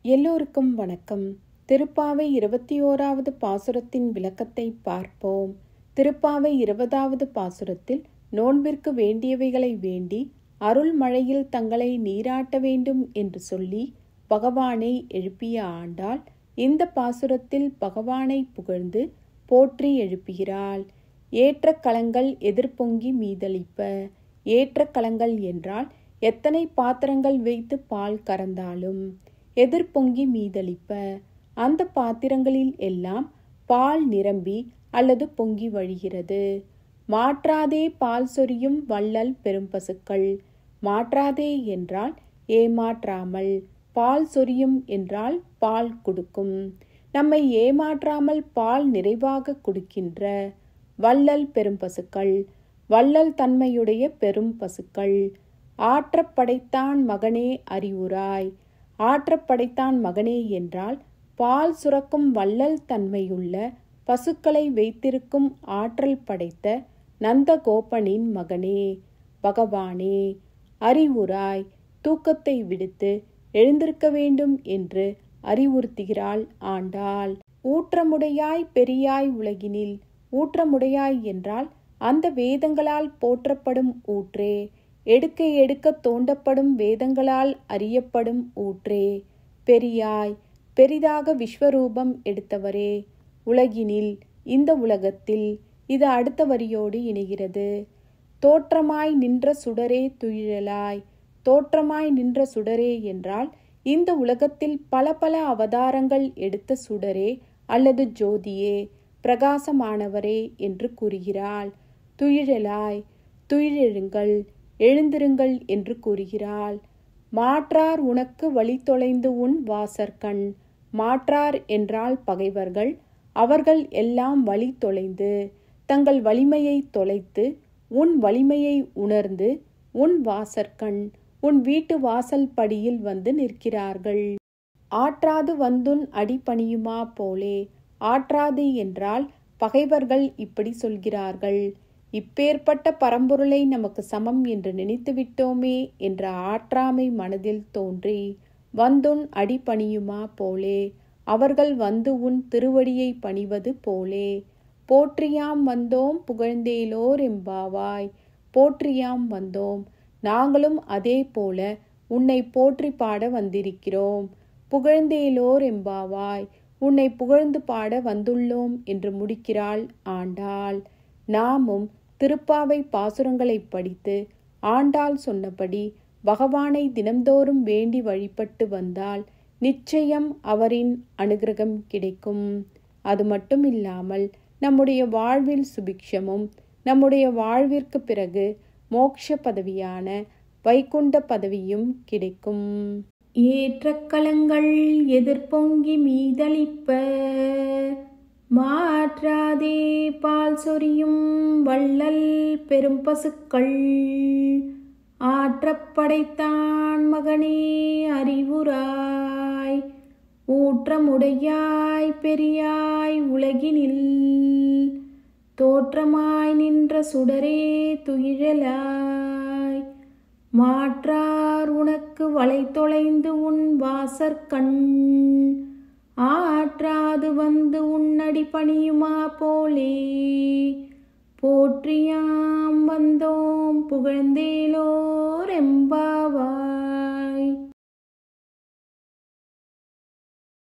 எல்லோருக்கும் வணக்கம். திருப்பாவை 21வது பாசுரத்தின் விளக்கத்தை பார்ப்போம். திருப்பாவை 20வது பாசுரத்தில் நோன்பிற்கு வேண்டியவைகளை வேண்டி அருள் மழையில் தங்களை நீராட்ட வேண்டும் என்று சொல்லி பகவானை எழுப்பிய ஆண்டாள் இந்த பாசுரத்தில் பகவானை புகழ்ந்து போற்றி எழுப்புகிறாள். ஏற்ற களங்கள் எதிர்பொங்கி மீதளிப்ப. ஏற்ற களங்கள் என்றால் எத்தனை பாத்திரங்கள் வைத்து பால் கறந்தாலும் எதிர்பொங்கி மீதளிப்ப. அந்த பாத்திரங்களில் எல்லாம் பால் நிரம்பி அல்லது பொங்கி வழிகிறது. மாற்றாதே பால் சொரியும் வள்ளல் பெரும்பசுக்கள். மாற்றாதே என்றால் ஏமாற்றாமல், பால் சொரியும் என்றால் பால் கொடுக்கும், நம்மை ஏமாற்றாமல் பால் நிறைவாக கொடுக்கின்ற வள்ளல் பெரும்பசுக்கள், வள்ளல் தன்மையுடைய பெரும் பசுக்கள். ஆற்றப் படைத்தான் மகனே அறிவுராய். ஆற்றப் படைத்தான் மகனே என்றால் பால் சுரக்கும் வள்ளல் தன்மையுள்ள பசுக்களை வைத்திருக்கும் ஆற்றல் படைத்த நந்தகோபனின் மகனே பகவானே. அறிவுராய், தூக்கத்தை விடுத்து எழுந்திருக்க வேண்டும் என்று அறிவுறுத்துகிறாள் ஆண்டாள். ஊற்றமுடையாய் பெரியாய் உலகினில். ஊற்றமுடையாய் என்றால் அந்த வேதங்களால் போற்றப்படும் ஊற்றே, எடுக்க எடுக்க தோண்டப்படும் வேதங்களால் அறியப்படும் ஊற்றே. பெரியாய், பெரிதாக விஸ்வரூபம் எடுத்தவரே. உலகினில், இந்த உலகத்தில். இது அடுத்த வரியோடு இணைகிறது. தோற்றமாய் நின்ற சுடரே துயிலலாய். தோற்றமாய் நின்ற சுடரே என்றால் இந்த உலகத்தில் பல பல அவதாரங்கள் எடுத்த சுடரே அல்லது ஜோதியே, பிரகாசமானவரே என்று கூறுகிறாள். துயிலலாய், துயிலெழுங்கள், எழுந்திருங்கள் என்று கூறுகிறாள். மாற்றார் உனக்கு வழி தொலைந்து உன் வாசற்கண். மாற்றார் என்றால் பகைவர்கள். அவர்கள் எல்லாம் வழி தொலைந்து, தங்கள் வலிமையை தொலைத்து, உன் வலிமையை உணர்ந்து உன் வாசற்கண், உன் வீட்டு வாசல் படியில் வந்து நிற்கிறார்கள். ஆற்றாது வந்துன் அடிபணியுமா போலே. ஆற்றாது என்றால் பகைவர்கள் இப்படி சொல்கிறார்கள். இப்பேற்பட்ட பரம்பொருளை நமக்கு சமம் என்று நினைத்து விட்டோமே என்ற ஆற்றாமை மனதில் தோன்றி வந்துன் அடி பணியுமா போலே, அவர்கள் வந்து உன் திருவடியை பணிவது போலே. போற்றியாம் வந்தோம் புகழ்ந்தேலோர் எம்பாவாய். போற்றியாம் வந்தோம், நாங்களும் அதே போல உன்னை போற்றி பாட வந்திருக்கிறோம். புகழ்ந்தேலோர் எம்பாவாய், உன்னை புகழ்ந்து பாட வந்துள்ளோம் என்று முடிக்கிறாள் ஆண்டாள். நாமும் திருப்பாவை பாசுரங்களை படித்து ஆண்டாள் சொன்னபடி பகவானை தினம்தோறும் வேண்டி வழிபட்டு வந்தால் நிச்சயம் அவரின் அனுகிரகம் கிடைக்கும். அது மட்டும் இல்லாமல் நம்முடைய வாழ்வில் சுபிக்ஷமும், நம்முடைய வாழ்விற்கு பிறகு மோட்ச பதவியான வைகுண்ட பதவியும் கிடைக்கும். ஏற்ற களங்கள் எதிர்பொங்கி மீதளிப்ப. மாற்றாதே பால் சொரியும் வள்ளல் பெரும் பசுக்கள். ஆற்றப் படைத்தான் மகனே அறிவுராய். ஊற்றமுடையாய் பெரியாய் உலகினில். தோற்றமாய் நின்ற சுடரே துயிலலாய். மாற்றார் உனக்கு வலை தொலைந்து உன் வாசற்கண். ஆற்றாது வந்து உன்னடி பணியுமா போலே. போற்றியாம் வந்தோம் புகழ்ந்தேலோர் எம்பாவாய்.